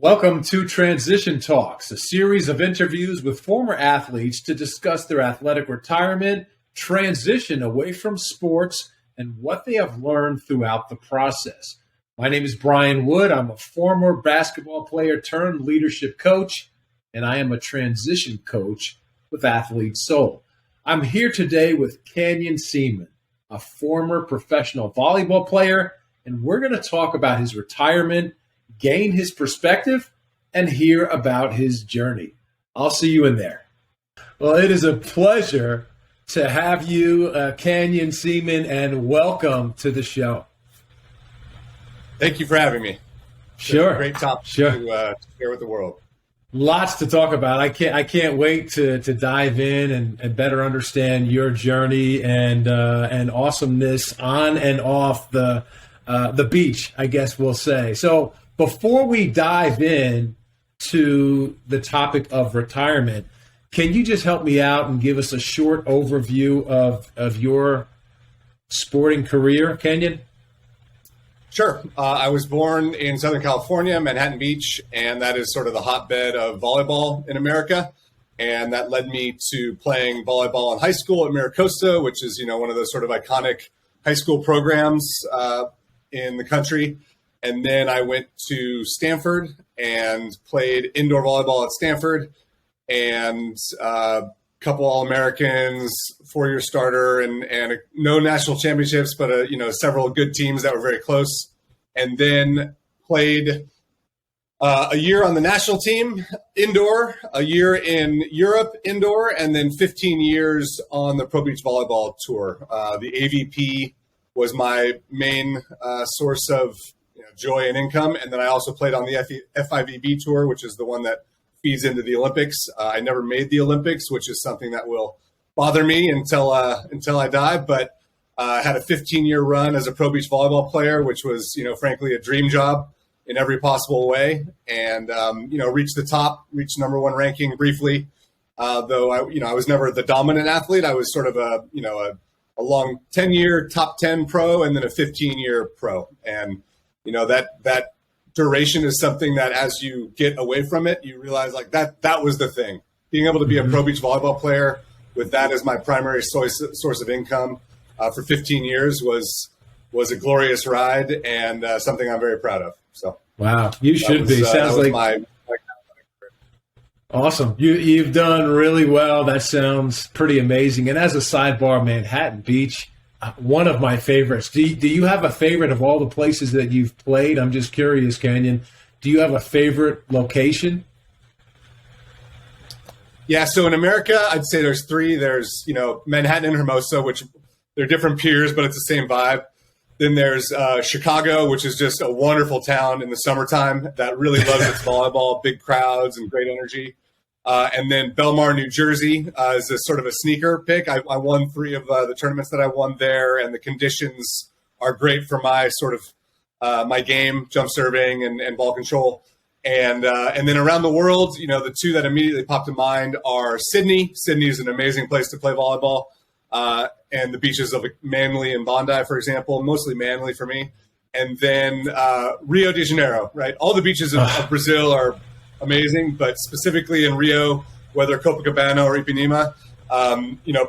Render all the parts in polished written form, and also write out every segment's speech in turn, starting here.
Welcome to Transition Talks, a series of interviews with former athletes to discuss their athletic retirement, transition away from sports, and what they have learned throughout the process. My name is Brian Wood. I'm a former basketball player turned leadership coach, and I am a transition coach with Athlete Soul. I'm here today with Ceman, a former professional volleyball player, and we're going to talk about his retirement, gain his perspective, and hear about his journey. I'll see you in there. Well, it is a pleasure to have you, Ceman, and welcome to the show. Thank you for having me. Sure. Great topic to share with the world. Lots to talk about. I can't wait to dive in and better understand your journey and awesomeness on and off the beach, I guess we'll say. So before we dive in to the topic of retirement, can you just help me out and give us a short overview of your sporting career, Ceman? Sure. I was born in Southern California, Manhattan Beach, and that is sort of the hotbed of volleyball in America. And that led me to playing volleyball in high school at Maricosta, which is, one of those sort of iconic high school programs in the country. And then I went to Stanford and played indoor volleyball at Stanford, and a couple All-Americans, four-year starter, and no national championships, but several good teams that were very close. And then played a year on the national team indoor, a year in Europe indoor, and then 15 years on the Pro Beach Volleyball Tour. The AVP was my main source of joy and income. And then I also played on the FIVB tour, which is the one that feeds into the Olympics. I never made the Olympics, which is something that will bother me until I die. But I had a 15-year run as a Pro Beach volleyball player, which was, frankly, a dream job in every possible way. And, reached the top, reached number one ranking briefly. Though I was never the dominant athlete. I was sort of a long 10-year top 10 pro and then a 15-year pro. And that duration is something that as you get away from it, you realize like that was the thing. Being able to be a Pro Beach volleyball player with that as my primary source of income for 15 years was a glorious ride and something I'm very proud of. So wow, you should be. Sounds like awesome. You've done really well. That sounds pretty amazing. And as a sidebar, Manhattan Beach, one of my favorites. Do you have a favorite of all the places that you've played? I'm just curious, Ceman. Do you have a favorite location? Yeah, so in America, I'd say there's three. There's, Manhattan and Hermosa, which they're different piers, but it's the same vibe. Then there's Chicago, which is just a wonderful town in the summertime that really loves its volleyball, big crowds and great energy. And then Belmar, New Jersey is a sort of a sneaker pick. I won three of the tournaments that I won there, and the conditions are great for my sort of my game, jump serving and ball control. And then around the world, the two that immediately popped to mind are Sydney. Sydney is an amazing place to play volleyball, and the beaches of Manly and Bondi, for example, mostly Manly for me. And then Rio de Janeiro, right? All the beaches of Brazil are amazing, but specifically in Rio, whether Copacabana or Ipanema,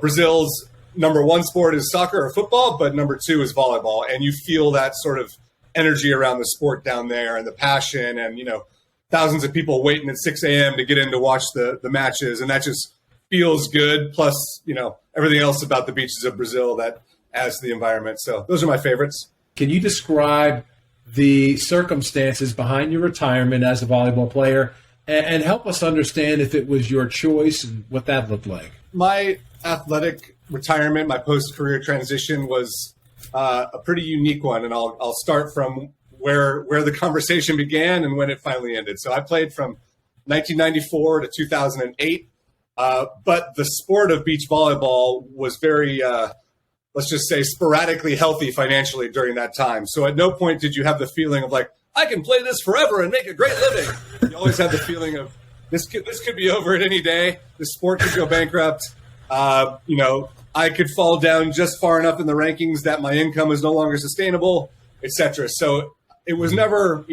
Brazil's number one sport is soccer or football, but number two is volleyball. And you feel that sort of energy around the sport down there and the passion and, thousands of people waiting at 6 a.m. to get in to watch the matches. And that just feels good. Plus, everything else about the beaches of Brazil that adds to the environment. So those are my favorites. Can you describe the circumstances behind your retirement as a volleyball player and help us understand if it was your choice and what that looked like? My athletic retirement, my post-career transition was a pretty unique one. And I'll start from where the conversation began and when it finally ended. So I played from 1994 to 2008. But the sport of beach volleyball was very, let's just say, sporadically healthy financially during that time. So at no point did you have the feeling of like, I can play this forever and make a great living. You always had the feeling of this could be over at any day. The sport could go bankrupt. I could fall down just far enough in the rankings that my income is no longer sustainable, etc. So it was never,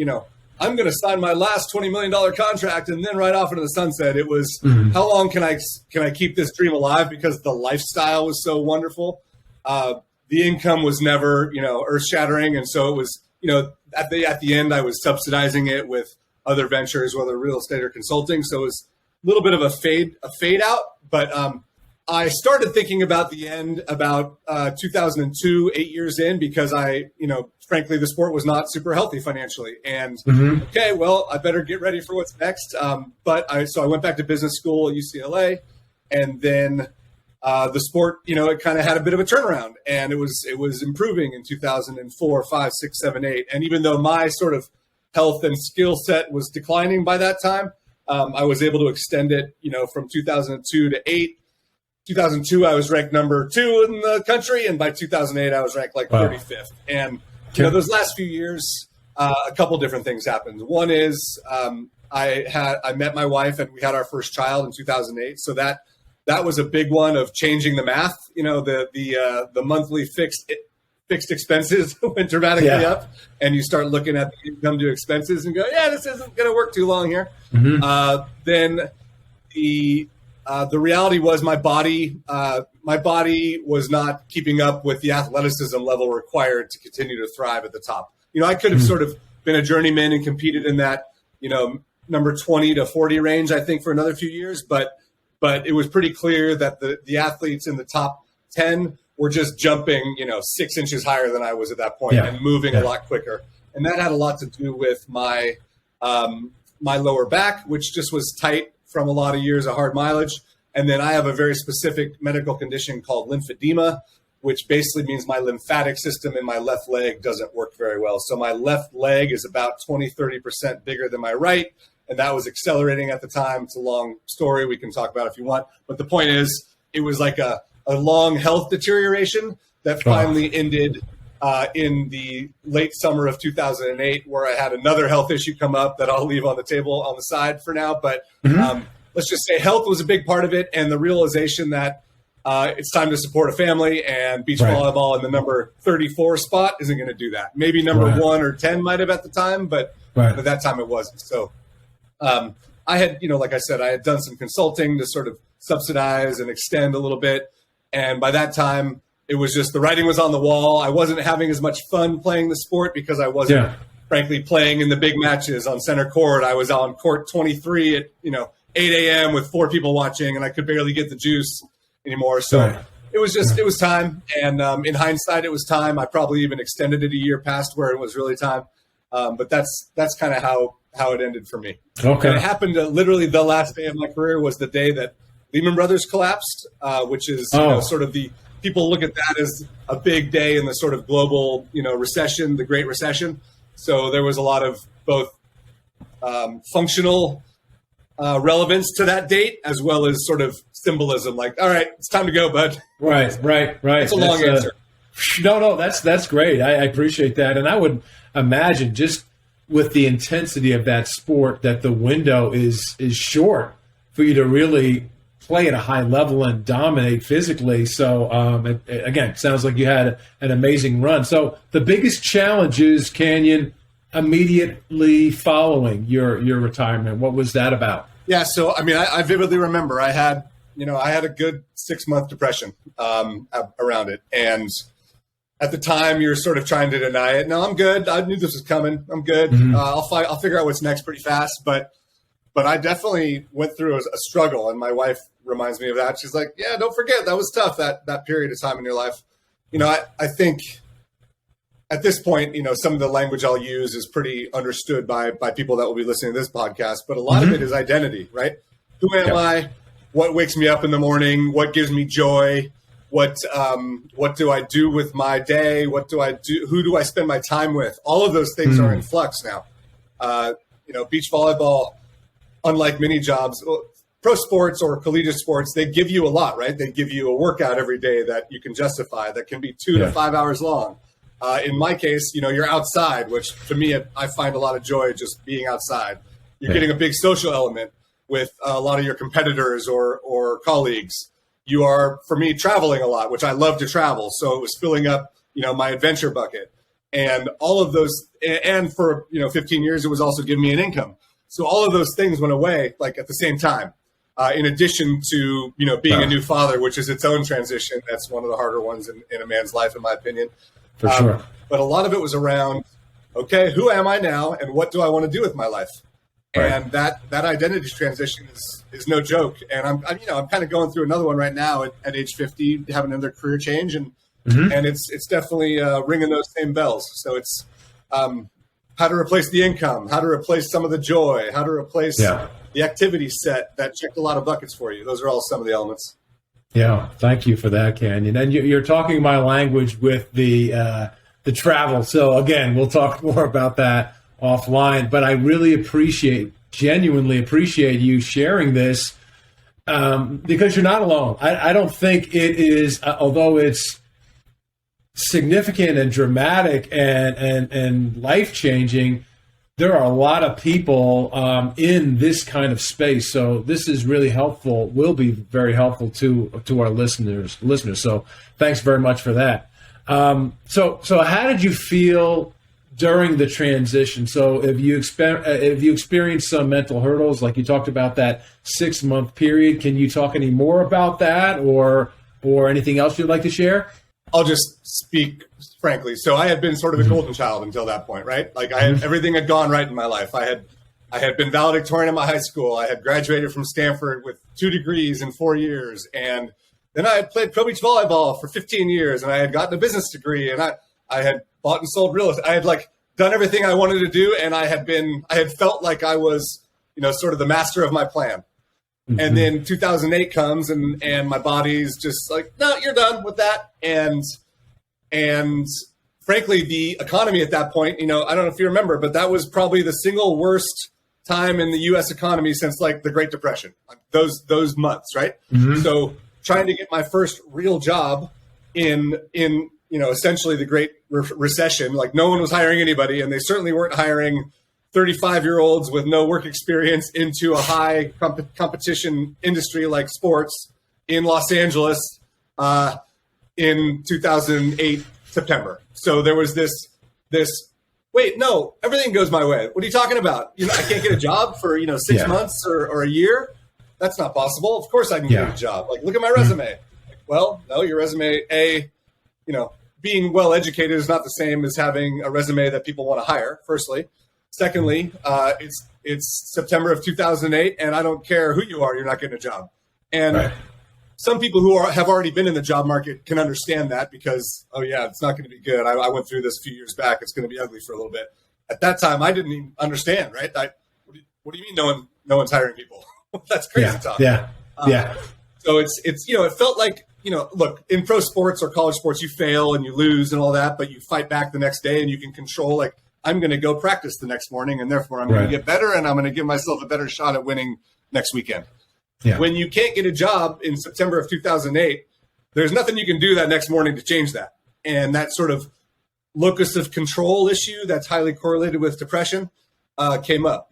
I'm going to sign my last $20 million contract and then right off into the sunset. It was, how long can I keep this dream alive? Because the lifestyle was so wonderful. The income was never, earth shattering. And so it was, at the end, I was subsidizing it with other ventures, whether real estate or consulting. So it was a little bit of a fade out, but I started thinking about the end about 2002, 8 years in, because frankly, the sport was not super healthy financially. And okay, well, I better get ready for what's next. So I went back to business school at UCLA, and then the sport, it kind of had a bit of a turnaround, and it was improving in 2004, 5, 6, 7, 8. And even though my sort of health and skill set was declining by that time, I was able to extend it, from 2002 to 8. 2002, I was ranked number 2 in the country, and by 2008, I was ranked like 35th. And those last few years, a couple different things happened. One is I met my wife, and we had our first child in 2008. So that was a big one of changing the math. The monthly fixed expenses went dramatically up, and you start looking at the income to expenses and go, yeah, this isn't going to work too long here. Then the reality was my body was not keeping up with the athleticism level required to continue to thrive at the top. I could have sort of been a journeyman and competed in that, number 20 to 40 range, I think, for another few years. But it was pretty clear that the athletes in the top 10 were just jumping, 6 inches higher than I was at that point and moving a lot quicker. And that had a lot to do with my lower back, which just was tight from a lot of years of hard mileage. And then I have a very specific medical condition called lymphedema, which basically means my lymphatic system in my left leg doesn't work very well. So my left leg is about 20, 30% bigger than my right. And that was accelerating at the time. It's a long story we can talk about if you want. But the point is, it was like a long health deterioration that finally ended in the late summer of 2008, where I had another health issue come up that I'll leave on the table on the side for now. But let's just say health was a big part of it, and the realization that it's time to support a family, and beach volleyball in the number 34 spot isn't going to do that. Maybe number 1 or 10 might have at the time, but at that time it wasn't. So I had, like I said, I had done some consulting to sort of subsidize and extend a little bit. And by that time, it was just the writing was on the wall. I wasn't having as much fun playing the sport because I wasn't, frankly, playing in the big matches on center court. I was on court 23 at 8 a.m. with 4 people watching, and I could barely get the juice anymore. So it was time. And in hindsight, it was time. I probably even extended it a year past where it was really time. But that's kind of how it ended for me. Okay. And it happened literally the last day of my career was the day that Lehman Brothers collapsed, which is sort of the people look at that as a big day in the sort of global, recession, the Great Recession. So there was a lot of both functional relevance to that date, as well as sort of symbolism. Like, all right, it's time to go, bud. Right. It's a long answer. No, that's great. I appreciate that, and I would imagine just with the intensity of that sport that the window is short for you to really play at a high level and dominate physically. So again, it sounds like you had an amazing run. So the biggest challenges, Canyon, immediately following your retirement, what was that about? Yeah, so I mean, I vividly remember I had a good 6-month depression around it, and at the time you're sort of trying to deny it. No, I'm good. I knew this was coming. I'm good. I'll figure out what's next pretty fast. But I definitely went through a struggle, and my wife reminds me of that. She's like, yeah, don't forget that was tough, that period of time in your life. I think at this point, some of the language I'll use is pretty understood by people that will be listening to this podcast, but a lot of it is identity, right? Who am I? What wakes me up in the morning? What gives me joy? What do I do with my day? What do I do? Who do I spend my time with? All of those things are in flux now. Beach volleyball, unlike many jobs, pro sports or collegiate sports, they give you a lot, right? They give you a workout every day that you can justify that can be 2 to 5 hours long. In my case, you're outside, which to me, I find a lot of joy just being outside. You're getting a big social element with a lot of your competitors or colleagues. You are, for me, traveling a lot, which I love to travel. So it was filling up, my adventure bucket. And all of those, and for 15 years, it was also giving me an income. So all of those things went away like at the same time. In addition to being a new father, which is its own transition. That's one of the harder ones in a man's life, in my opinion. For sure. But a lot of it was around, okay, who am I now, and what do I want to do with my life? Right. And that identity transition is no joke. And I'm kind of going through another one right now at age 50, having another career change, and it's definitely ringing those same bells. So it's how to replace the income, how to replace some of the joy, how to replace the activity set that checked a lot of buckets for you. Those are all some of the elements. Yeah, thank you for that, Canyon. And you're talking my language with the travel. So again, we'll talk more about that offline. But I really genuinely appreciate you sharing this because you're not alone. I don't think it is, although it's significant and dramatic and life-changing, there are a lot of people in this kind of space. So this is really helpful, will be very helpful to our listeners. So thanks very much for that. So how did you feel during the transition? So if you experienced some mental hurdles, like you talked about that 6-month period, can you talk any more about that or anything else you'd like to share? I'll just speak frankly. So I had been sort of a golden child until that point, right? Like everything had gone right in my life. I had been valedictorian in my high school. I had graduated from Stanford with 2 degrees in 4 years. And then I had played pro beach volleyball for 15 years, and I had gotten a business degree, and I had bought and sold real estate. I had done everything I wanted to do. And I had felt like I was, sort of the master of my plan. Mm-hmm. And then 2008 comes and my body's just like, no, you're done with that. And frankly, the economy at that point, I don't know if you remember, but that was probably the single worst time in the U.S. economy since like the Great Depression, those months, right? Mm-hmm. So trying to get my first real job in essentially the Great Recession, like no one was hiring anybody, and they certainly weren't hiring 35-year-olds with no work experience into a high competition industry like sports in Los Angeles in 2008 September. So there was this. Wait, no, everything goes my way. What are you talking about? I can't get a job for 6 months or a year. That's not possible. Of course I can get a job. Like, look at my resume. Well, no, your resume, being well educated is not the same as having a resume that people want to hire. Firstly. Secondly, it's September of 2008, and I don't care who you are, you're not getting a job. And some people who have already been in the job market can understand that because, it's not going to be good. I went through this a few years back. It's going to be ugly for a little bit. At that time, I didn't even understand, right? What do you mean no one's hiring people? That's crazy talk. Yeah. So it's it felt like, look, in pro sports or college sports, you fail and you lose and all that, but you fight back the next day and you can control, like, I'm going to go practice the next morning, and therefore I'm going to get better, and I'm going to give myself a better shot at winning next weekend. Yeah. When you can't get a job in September of 2008, there's nothing you can do that next morning to change that. And that sort of locus of control issue that's highly correlated with depression came up.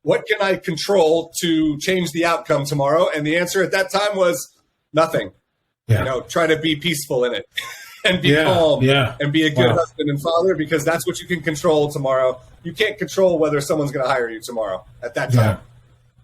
What can I control to change the outcome tomorrow? And the answer at that time was nothing. Yeah. Try to be peaceful in it. And be calm and be a good husband and father, because that's what you can control tomorrow. You can't control whether someone's going to hire you tomorrow at that time.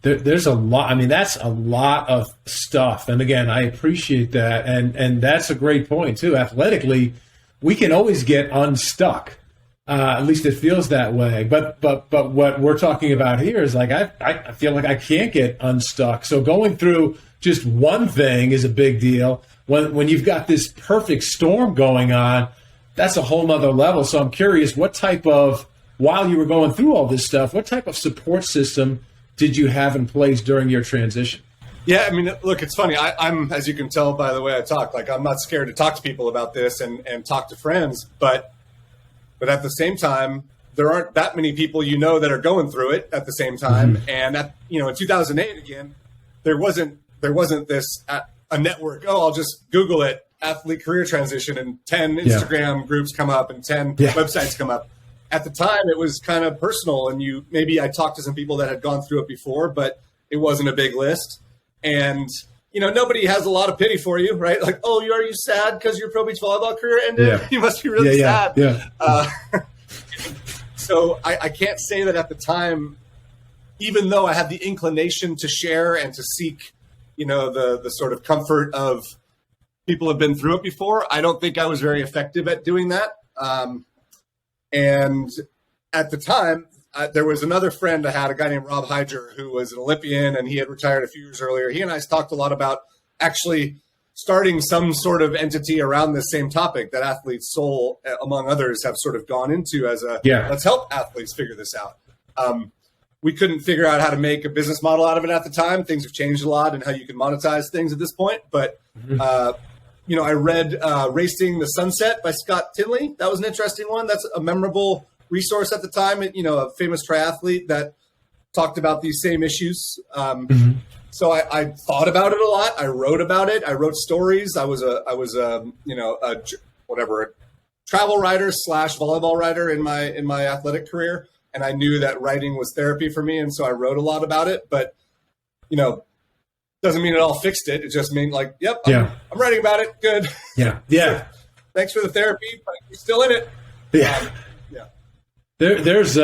There's a lot. I mean, that's a lot of stuff. And again, I appreciate that. And that's a great point too. Athletically, we can always get unstuck. At least it feels that way. But what we're talking about here is like, I feel like I can't get unstuck. So going through just one thing is a big deal. When you've got this perfect storm going on, that's a whole nother level. So I'm curious, while you were going through all this stuff, what type of support system did you have in place during your transition? Yeah, I mean, look, it's funny. I'm, as you can tell by the way I talk, like I'm not scared to talk to people about this and talk to friends, but at the same time, there aren't that many people that are going through it at the same time. Mm-hmm. And in 2008 again, there wasn't this a network. I'll just Google it, athlete career transition, and 10 Instagram groups come up and 10 websites come up. At the time, it was kind of personal, and maybe I talked to some people that had gone through it before, but it wasn't a big list. And nobody has a lot of pity for you, right? Like, oh, are you sad because your Pro Beach volleyball career ended? Yeah. You must be really sad. Yeah. So I can't say that at the time, even though I had the inclination to share and to seek, the sort of comfort of people have been through it before, I don't think I was very effective at doing that. And at the time, there was another friend I had, a guy named Rob Hyder, who was an Olympian, and he had retired a few years earlier. He and I talked a lot about actually starting some sort of entity around this same topic that Athletes Soul, among others, have sort of gone into as let's help athletes figure this out. We couldn't figure out how to make a business model out of it at the time. Things have changed a lot in how you can monetize things at this point. But, I read Racing the Sunset by Scott Tinley. That was an interesting one. That's a memorable resource at the time. A famous triathlete that talked about these same issues. So I thought about it a lot. I wrote about it. I wrote stories. I was a travel writer / volleyball writer in my athletic career. And I knew that writing was therapy for me. And so I wrote a lot about it, but, doesn't mean it all fixed it. It just means like, yep, I'm writing about it. Good. Yeah. Yeah. So, thanks for the therapy, but you're still in it. Yeah. There's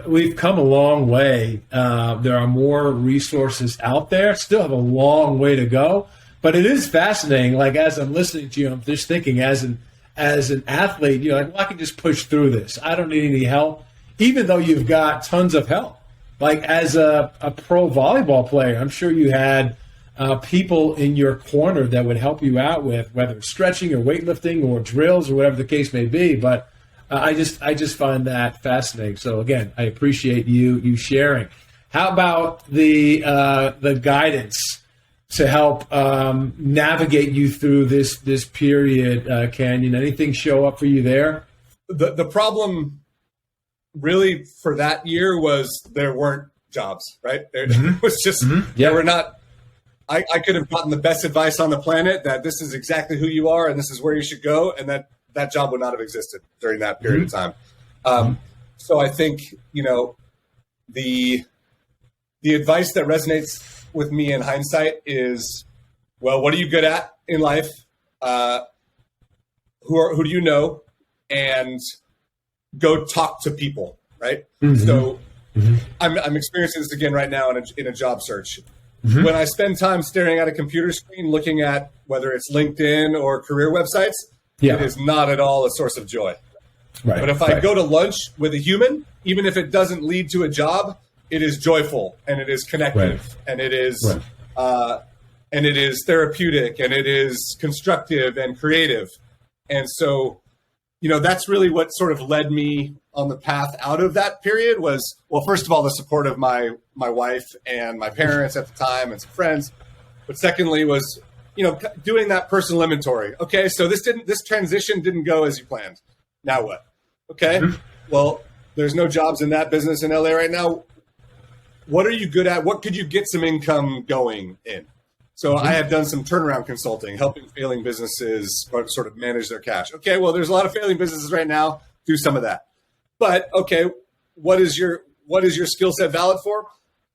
we've come a long way. There are more resources out there. Still have a long way to go, but it is fascinating. Like as I'm listening to you, I'm just thinking as an athlete, you're like, well, I can just push through this. I don't need any help, even though you've got tons of help. Like as a pro volleyball player, I'm sure you had people in your corner that would help you out with whether it's stretching or weightlifting or drills or whatever the case may be. But I just find that fascinating. So again, I appreciate you sharing. How about the guidance to help navigate you through this period, Canyon? Anything show up for you there? The problem really for that year was there weren't jobs, right? There was just there were not. I could have gotten the best advice on the planet that this is exactly who you are and this is where you should go, and that job would not have existed during that period of time. So I think, the advice that resonates with me in hindsight is, well, what are you good at in life? Who do you know? And go talk to people, right? So I'm experiencing this again right now in a job search. When I spend time staring at a computer screen, looking at whether it's LinkedIn or career websites, it is not at all a source of joy. Right. But if I go to lunch with a human, even if it doesn't lead to a job, it is joyful and it is connective and it is therapeutic and it is constructive and creative. And so, that's really what sort of led me on the path out of that period was, well, first of all, the support of my wife and my parents at the time and some friends. But secondly was, doing that personal inventory. Okay, so this transition didn't go as you planned. Now what? Okay, well, there's no jobs in that business in LA right now. What are you good at? What could you get some income going in? So I have done some turnaround consulting, helping failing businesses sort of manage their cash. Okay, well, there's a lot of failing businesses right now. Do some of that. But okay, what is your skill set valid for?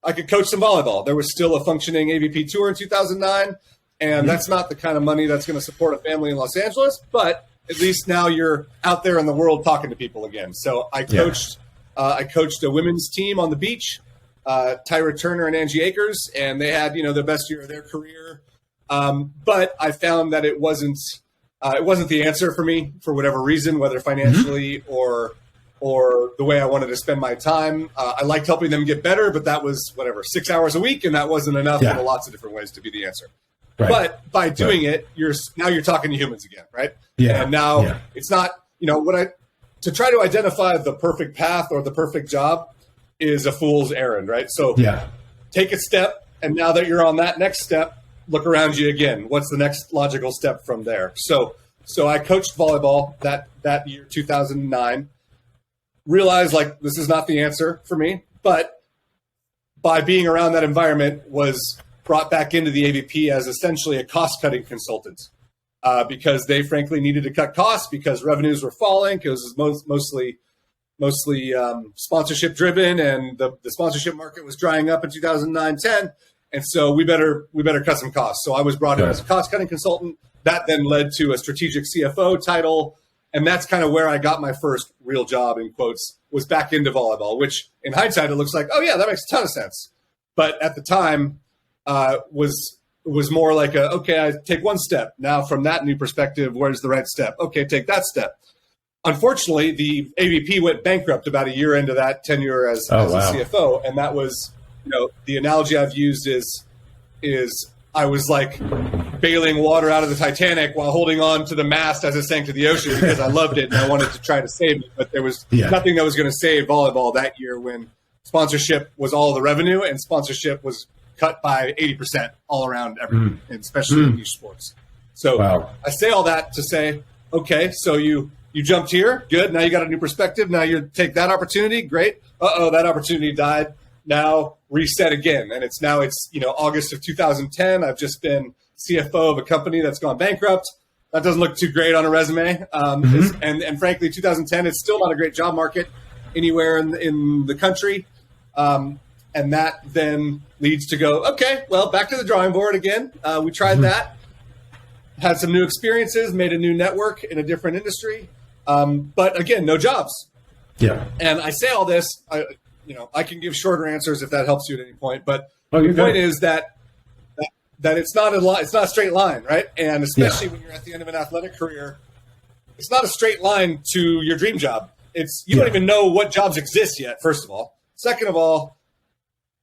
I could coach some volleyball. There was still a functioning AVP tour in 2009, and that's not the kind of money that's going to support a family in Los Angeles. But at least now you're out there in the world talking to people again. So I coached a women's team on the beach. Tyra Turner and Angie Akers, and they had, the best year of their career. But I found that it wasn't the answer for me for whatever reason, whether financially or the way I wanted to spend my time. I liked helping them get better, but that was 6 hours a week, and that wasn't enough in lots of different ways to be the answer. Right. But by doing it, you're talking to humans again, right? Yeah. And now it's not, to try to identify the perfect path or the perfect job is a fool's errand, right? So take a step, and now that you're on that next step, look around you again. What's the next logical step from there? So I coached volleyball that year, 2009. Realized this is not the answer for me, but by being around that environment was brought back into the AVP as essentially a cost-cutting consultant because they frankly needed to cut costs because revenues were falling because it was mostly sponsorship driven, and the sponsorship market was drying up in 2009-10. And so we better cut some costs. So I was brought in as a cost cutting consultant. That then led to a strategic CFO title. And that's kind of where I got my first real job, in quotes, was back into volleyball, which in hindsight, it looks like, oh yeah, that makes a ton of sense. But at the time was more like okay, I take one step. Now from that new perspective, where's the right step? Okay, take that step. Unfortunately, the AVP went bankrupt about a year into that tenure as a CFO. And that was, the analogy I've used is I was like bailing water out of the Titanic while holding on to the mast as it sank to the ocean because I loved it and I wanted to try to save it. But there was nothing that was going to save volleyball that year when sponsorship was all the revenue and sponsorship was cut by 80% all around everything, and especially in niche sports. So I say all that to say, okay, so you jumped here. Good. Now you got a new perspective. Now you take that opportunity. Great. That opportunity died. Now reset again. And it's August of 2010. I've just been CFO of a company that's gone bankrupt. That doesn't look too great on a resume. And frankly, 2010, it's still not a great job market anywhere in the country. And that then leads to go, okay, well, back to the drawing board again. We tried that, had some new experiences, made a new network in a different industry. But again, no jobs. Yeah. And I say all this, I can give shorter answers if that helps you at any point. But the point is that it's not a straight line, right? And especially when you're at the end of an athletic career, it's not a straight line to your dream job. You don't even know what jobs exist yet, first of all. Second of all,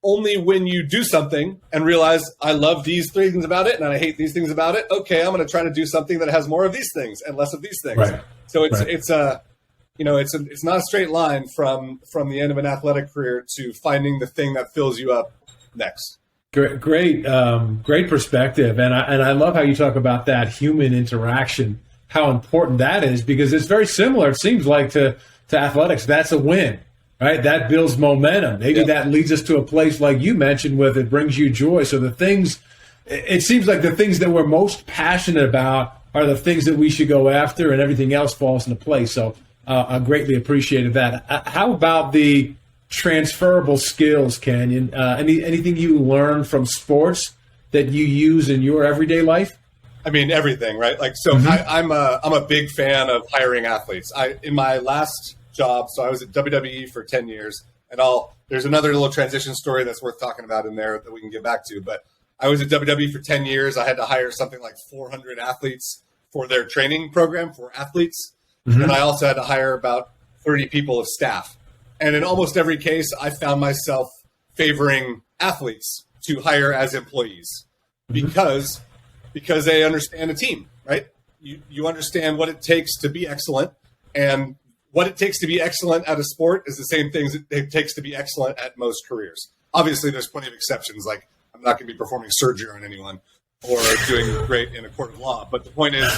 only when you do something and realize I love these things about it and I hate these things about it. Okay, I'm going to try to do something that has more of these things and less of these things. Right. So it's not a straight line from the end of an athletic career to finding the thing that fills you up next. Great perspective, and I love how you talk about that human interaction, how important that is, because it's very similar. It seems like to athletics. That's a win. Right, that builds momentum. Maybe that leads us to a place like you mentioned, where it brings you joy. So it seems like the things that we're most passionate about are the things that we should go after, and everything else falls into place. So I greatly appreciated that. How about the transferable skills, Canyon? Anything you learned from sports that you use in your everyday life? I mean, everything, right? Like, so I'm a big fan of hiring athletes. In my last job, so I was at WWE for 10 years, and there's another little transition story that's worth talking about in there that we can get back to. But I was at WWE for 10 years. I had to hire something like 400 athletes for their training program for athletes. And I also had to hire about 30 people of staff. And in almost every case, I found myself favoring athletes to hire as employees because they understand a team, right? You understand what it takes to be excellent, and what it takes to be excellent at a sport is the same things it takes to be excellent at most careers. Obviously, there's plenty of exceptions. Like, I'm not going to be performing surgery on anyone or doing great in a court of law. But the point is,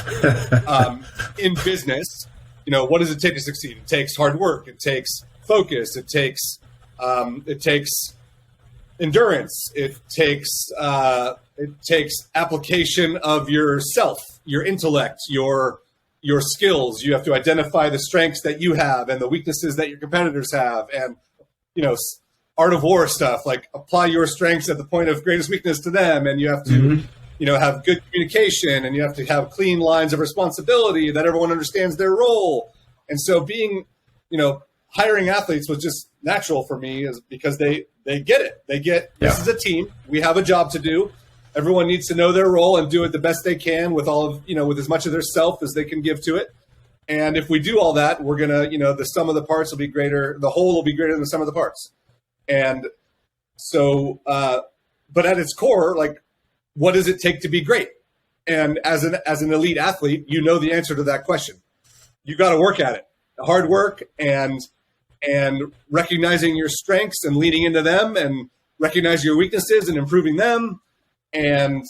in business, what does it take to succeed? It takes hard work. It takes focus. It takes endurance. It takes application of yourself, your intellect, your skills. You have to identify the strengths that you have and the weaknesses that your competitors have, and art of war stuff, like apply your strengths at the point of greatest weakness to them. And you have to have good communication, and you have to have clean lines of responsibility that everyone understands their role. And so hiring athletes was just natural for me, is because they get it. They get this is a team. We have a job to do. Everyone needs to know their role and do it the best they can with with as much of their self as they can give to it. And if we do all that, we're going to, the sum of the parts will be greater. The whole will be greater than the sum of the parts. And so, but at its core, like, what does it take to be great? And as an elite athlete, the answer to that question. You got to work at it, hard work, and recognizing your strengths and leaning into them, and recognize your weaknesses and improving them. And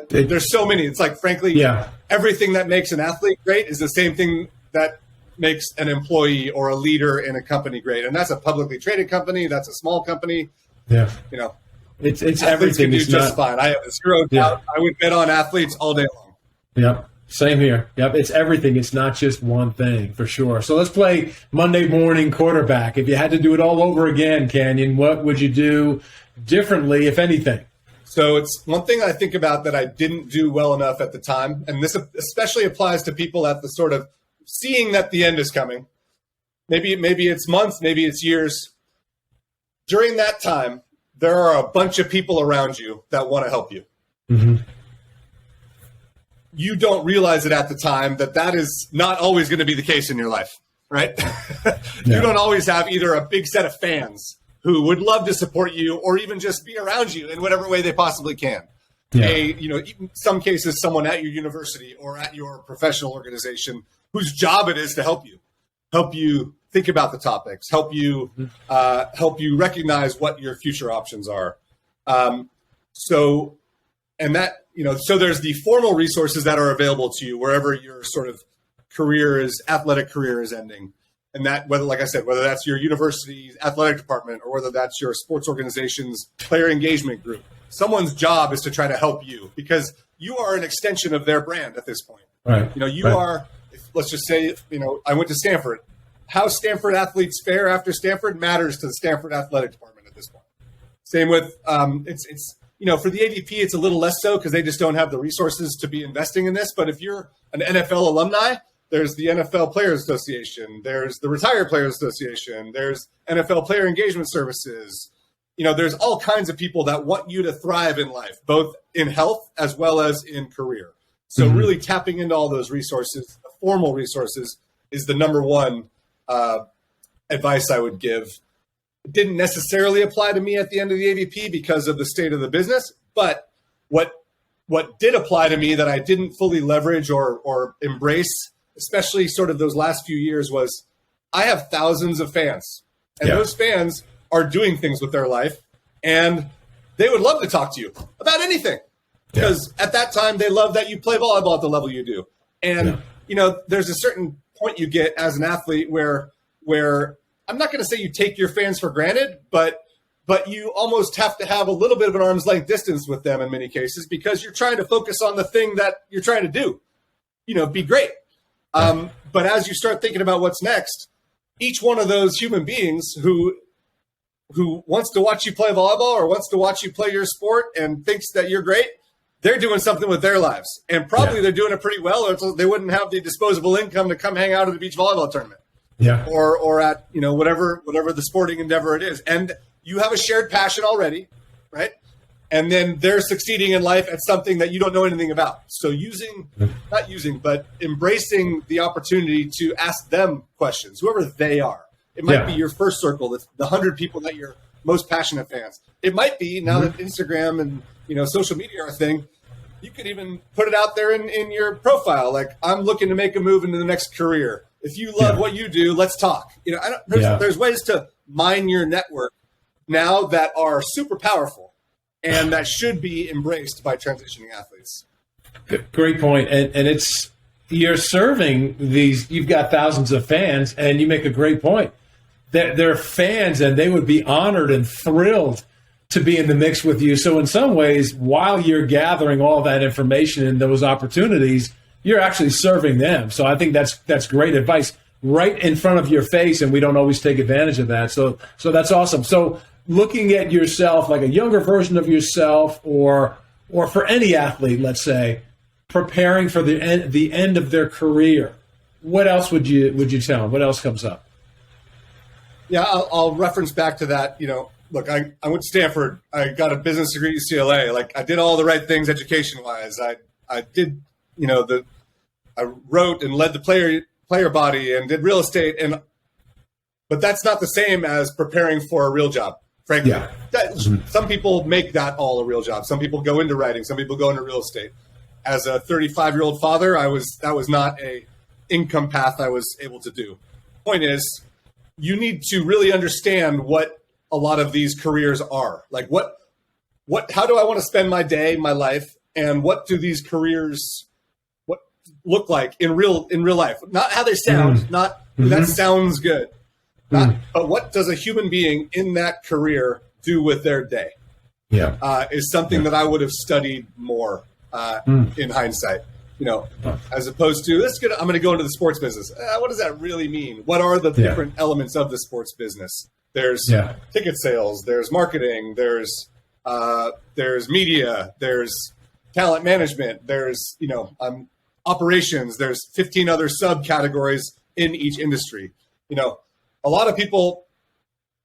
there's so many. It's like, frankly, everything that makes an athlete great is the same thing that makes an employee or a leader in a company great. And that's a publicly traded company. That's a small company. Yeah. It's everything. Can do just fine. I have zero doubt. I would bet on athletes all day long. Yeah. Same here. Yep, it's everything. It's not just one thing, for sure. So let's play Monday morning quarterback. If you had to do it all over again, Canyon, what would you do differently, if anything? So it's one thing I think about that I didn't do well enough at the time, and this especially applies to people at the sort of seeing that the end is coming. Maybe it's months, maybe it's years. During that time, there are a bunch of people around you that want to help you. Mm-hmm. You don't realize it at the time that is not always going to be the case in your life, right? You don't always have either a big set of fans who would love to support you or even just be around you in whatever way they possibly can. Yeah. In some cases, someone at your university or at your professional organization whose job it is to help you think about the topics, help you recognize what your future options are. So there's the formal resources that are available to you wherever your sort of athletic career is ending. And that, whether that's your university's athletic department or whether that's your sports organization's player engagement group, someone's job is to try to help you because you are an extension of their brand at this point. Right. Are, let's just say, I went to Stanford. How Stanford athletes fare after Stanford matters to the Stanford athletic department at this point. Same with, for the AVP, it's a little less so because they just don't have the resources to be investing in this. But if you're an NFL alumni, there's the NFL Players Association, there's the Retired Players Association, there's NFL Player Engagement Services. There's all kinds of people that want you to thrive in life, both in health as well as in career. So really tapping into all those resources, the formal resources, is the number one advice I would give. It didn't necessarily apply to me at the end of the AVP because of the state of the business, but what did apply to me that I didn't fully leverage or embrace, especially sort of those last few years, was I have thousands of fans, and those fans are doing things with their life, and they would love to talk to you about anything because at that time they love that you play volleyball at the level you do. And, there's a certain point you get as an athlete where I'm not going to say you take your fans for granted, but you almost have to have a little bit of an arm's length distance with them in many cases because you're trying to focus on the thing that you're trying to do, be great. But as you start thinking about what's next, each one of those human beings who wants to watch you play volleyball or wants to watch you play your sport and thinks that you're great, they're doing something with their lives. And probably they're doing it pretty well, or they wouldn't have the disposable income to come hang out at the beach volleyball tournament. Yeah. Or at, whatever the sporting endeavor it is. And you have a shared passion already, right? And then they're succeeding in life at something that you don't know anything about. So but embracing the opportunity to ask them questions, whoever they are. It might be your first circle, the 100 people that you're most passionate fans. It might be, now that Instagram and social media are a thing, you could even put it out there in your profile. Like, I'm looking to make a move into the next career. If you love what you do, let's talk. There's ways to mine your network now that are super powerful and that should be embraced by transitioning athletes. Great point. And you're serving these, you've got thousands of fans, and you make a great point. They're fans, and they would be honored and thrilled to be in the mix with you. So in some ways, while you're gathering all that information and those opportunities, you're actually serving them. So I think that's great advice right in front of your face, and we don't always take advantage of that. So that's awesome. So looking at yourself, like a younger version of yourself, or for any athlete, let's say, preparing for the end of their career, what else would you tell them? What else comes up? Yeah, I'll reference back to that. Look, I went to Stanford. I got a business degree at UCLA. Like, I did all the right things education-wise. I did, I wrote and led the player body and did real estate, but that's not the same as preparing for a real job. Frankly, some people make that all a real job. Some people go into writing. Some people go into real estate. As a 35-year-old father, that was not a income path I was able to do. Point is, you need to really understand what a lot of these careers are. Like, how do I want to spend my day, my life, and what do these careers look like in real life? Not how they sound. Not that sounds good. But what does a human being in that career do with their day? Is something that I would have studied more in hindsight. as opposed to I'm going to go into the sports business. What does that really mean? What are the different elements of the sports business? There's ticket sales, there's marketing, there's media, there's talent management, there's operations, there's 15 other subcategories in each industry. A lot of people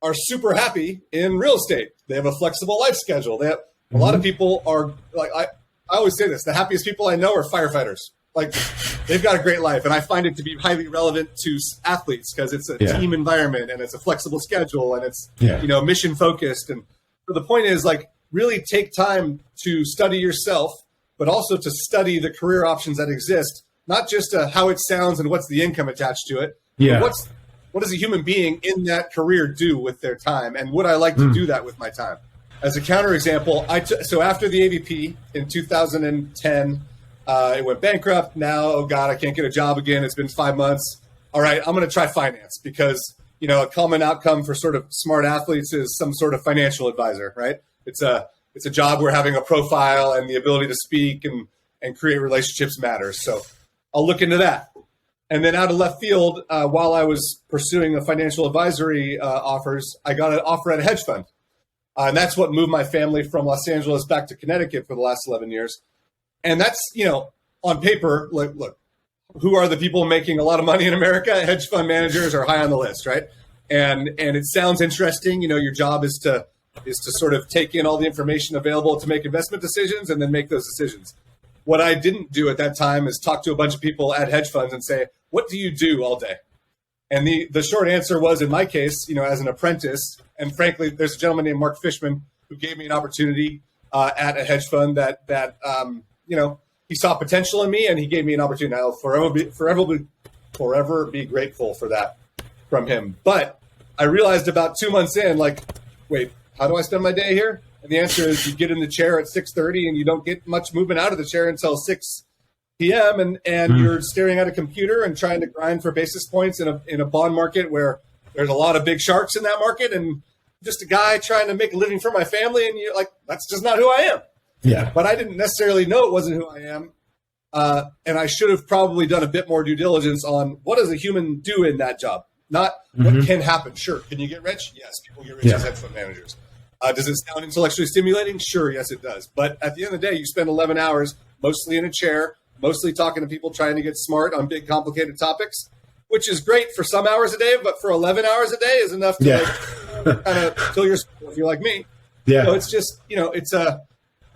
are super happy in real estate. They have a flexible life schedule. They have a lot of people are like, I always say this, the happiest people I know are firefighters. Like, they've got a great life. And I find it to be highly relevant to athletes because it's a team environment and it's a flexible schedule and it's, mission focused. And so the point is, like, really take time to study yourself, but also to study the career options that exist, not just how it sounds and what's the income attached to it. Yeah. What does a human being in that career do with their time? And would I like to do that with my time? As a counterexample, so after the AVP in 2010, it went bankrupt. Now, oh God, I can't get a job again. It's been 5 months. All right, I'm going to try finance because, a common outcome for sort of smart athletes is some sort of financial advisor, right? It's a job where having a profile and the ability to speak and create relationships matters. So I'll look into that. And then out of left field, while I was pursuing the financial advisory offers, I got an offer at a hedge fund. And that's what moved my family from Los Angeles back to Connecticut for the last 11 years. And that's, on paper, like, look, who are the people making a lot of money in America? Hedge fund managers are high on the list, right? And it sounds interesting. Your job is to sort of take in all the information available to make investment decisions and then make those decisions. What I didn't do at that time is talk to a bunch of people at hedge funds and say, what do you do all day? And the short answer was, in my case, as an apprentice, and frankly, there's a gentleman named Mark Fishman who gave me an opportunity at a hedge fund that he saw potential in me and he gave me an opportunity. I'll forever be grateful for that from him. But I realized about 2 months in, like, wait, how do I spend my day here? And the answer is you get in the chair at 6:30 and you don't get much movement out of the chair until 6 p.m. and you're staring at a computer and trying to grind for basis points in a bond market where there's a lot of big sharks in that market and just a guy trying to make a living for my family. And you're like, that's just not who I am. Yeah. But I didn't necessarily know it wasn't who I am. And I should have probably done a bit more due diligence on what does a human do in that job? Not what can happen. Sure. Can you get rich? Yes. People get rich as hedge fund managers. Does it sound intellectually stimulating? Sure. Yes, it does. But at the end of the day, you spend 11 hours mostly in a chair, mostly talking to people trying to get smart on big, complicated topics, which is great for some hours a day, but for 11 hours a day is enough to kind of kill your soul if you're like me. Yeah. So it's just, it's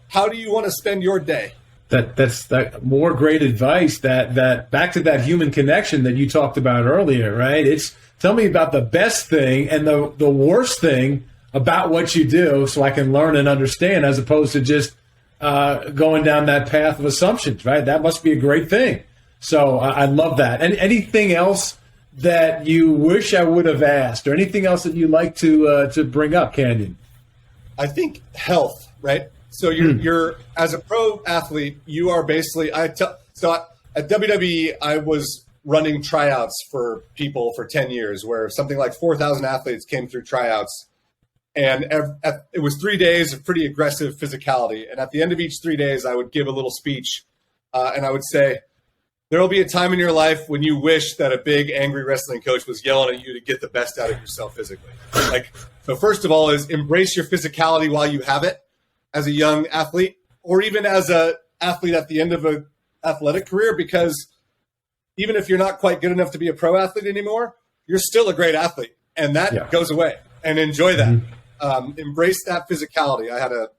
how do you want to spend your day? That's more great advice. That back to that human connection that you talked about earlier, right? It's tell me about the best thing and the worst thing about what you do, so I can learn and understand, as opposed to just going down that path of assumptions, right? That must be a great thing. So I love that. And anything else that you wish I would have asked, or anything else that you like to bring up, Canyon? I think health, right? So you're as a pro athlete, you are basically at WWE, I was running tryouts for people for 10 years, where something like 4,000 athletes came through tryouts. And it was 3 days of pretty aggressive physicality. And at the end of each 3 days, I would give a little speech. And I would say, there will be a time in your life when you wish that a big, angry wrestling coach was yelling at you to get the best out of yourself physically. So first of all is embrace your physicality while you have it as a young athlete, or even as an athlete at the end of an athletic career, because even if you're not quite good enough to be a pro athlete anymore, you're still a great athlete. And that goes away. And enjoy that. Embrace that physicality. I had a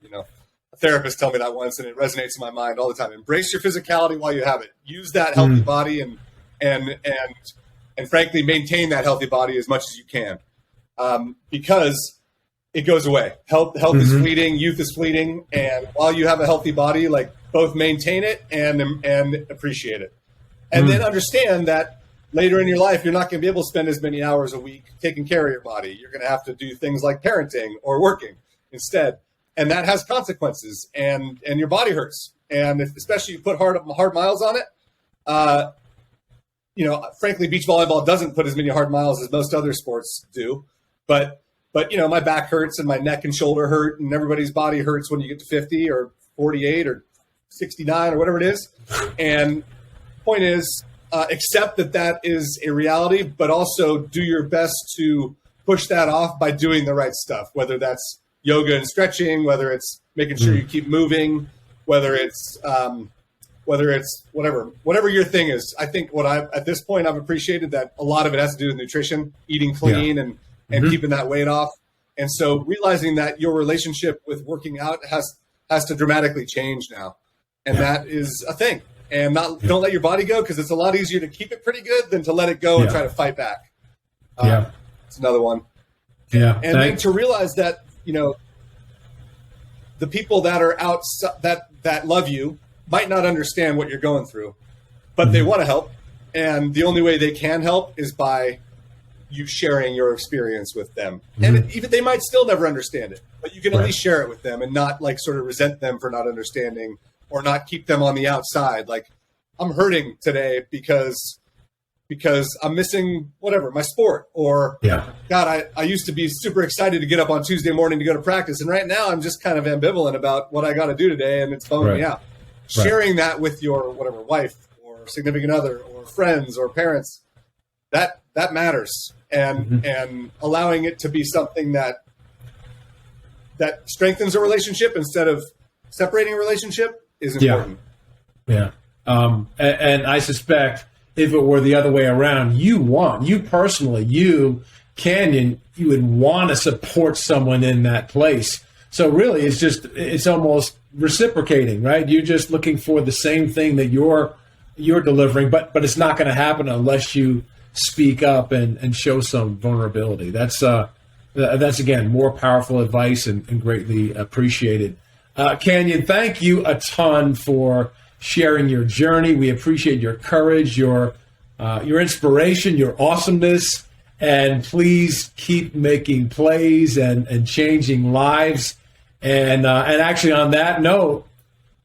therapist tell me that once, and it resonates in my mind all the time. Embrace your physicality while you have it. Use that healthy body and frankly maintain that healthy body as much as you can, because it goes away. Health is fleeting, youth is fleeting, and while you have a healthy body, like, both maintain it and appreciate it, and then understand that later in your life, you're not going to be able to spend as many hours a week taking care of your body. You're going to have to do things like parenting or working instead. And that has consequences, and your body hurts. And especially you put hard miles on it, frankly, beach volleyball doesn't put as many hard miles as most other sports do. But my back hurts and my neck and shoulder hurt, and everybody's body hurts when you get to 50 or 48 or 69 or whatever it is. And point is, accept that is a reality, but also do your best to push that off by doing the right stuff, whether that's yoga and stretching, whether it's making sure you keep moving, whether it's whatever your thing is. I think at this point, I've appreciated that a lot of it has to do with nutrition, eating clean and keeping that weight off. And so realizing that your relationship with working out has to dramatically change now. And that is a thing. And don't let your body go, because it's a lot easier to keep it pretty good than to let it go and try to fight back. It's another one. Yeah. And then to realize that, the people that are that love you might not understand what you're going through, but they want to help. And the only way they can help is by you sharing your experience with them. And even they might still never understand it, but you can at least share it with them and not sort of resent them for not understanding, or not keep them on the outside. Like, I'm hurting today because I'm missing my sport, or God, I used to be super excited to get up on Tuesday morning to go to practice. And right now I'm just kind of ambivalent about what I got to do today. And it's bumming me out. Sharing that with your wife or significant other or friends or parents, that matters. And allowing it to be something that strengthens a relationship instead of separating a relationship is important. Yeah. And I suspect if it were the other way around, you personally, Canyon, you would want to support someone in that place. So really, it's almost reciprocating, right? You're just looking for the same thing that you're delivering, but it's not going to happen unless you speak up and show some vulnerability. That's again, more powerful advice and greatly appreciated. Canyon, thank you a ton for sharing your journey. We appreciate your courage, your inspiration, your awesomeness, and please keep making plays and changing lives. And actually, on that note,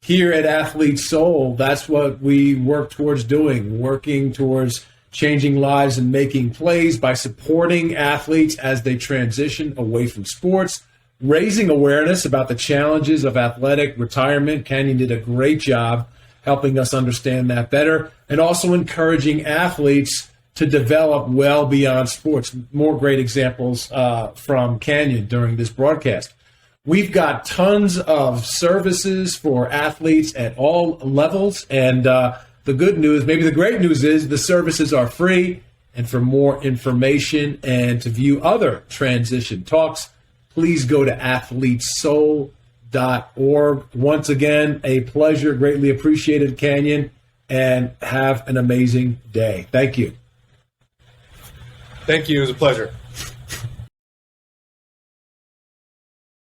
here at Athlete Soul, that's what we work towards doing, working towards changing lives and making plays by supporting athletes as they transition away from sports, raising awareness about the challenges of athletic retirement. Canyon did a great job helping us understand that better, and also encouraging athletes to develop well beyond sports. More great examples from Canyon during this broadcast. We've got tons of services for athletes at all levels, and the good news, maybe the great news, is the services are free. And for more information and to view other transition talks, please go to athletesoul.org. Once again, a pleasure. Greatly appreciated, Canyon, and have an amazing day. Thank you. Thank you. It was a pleasure.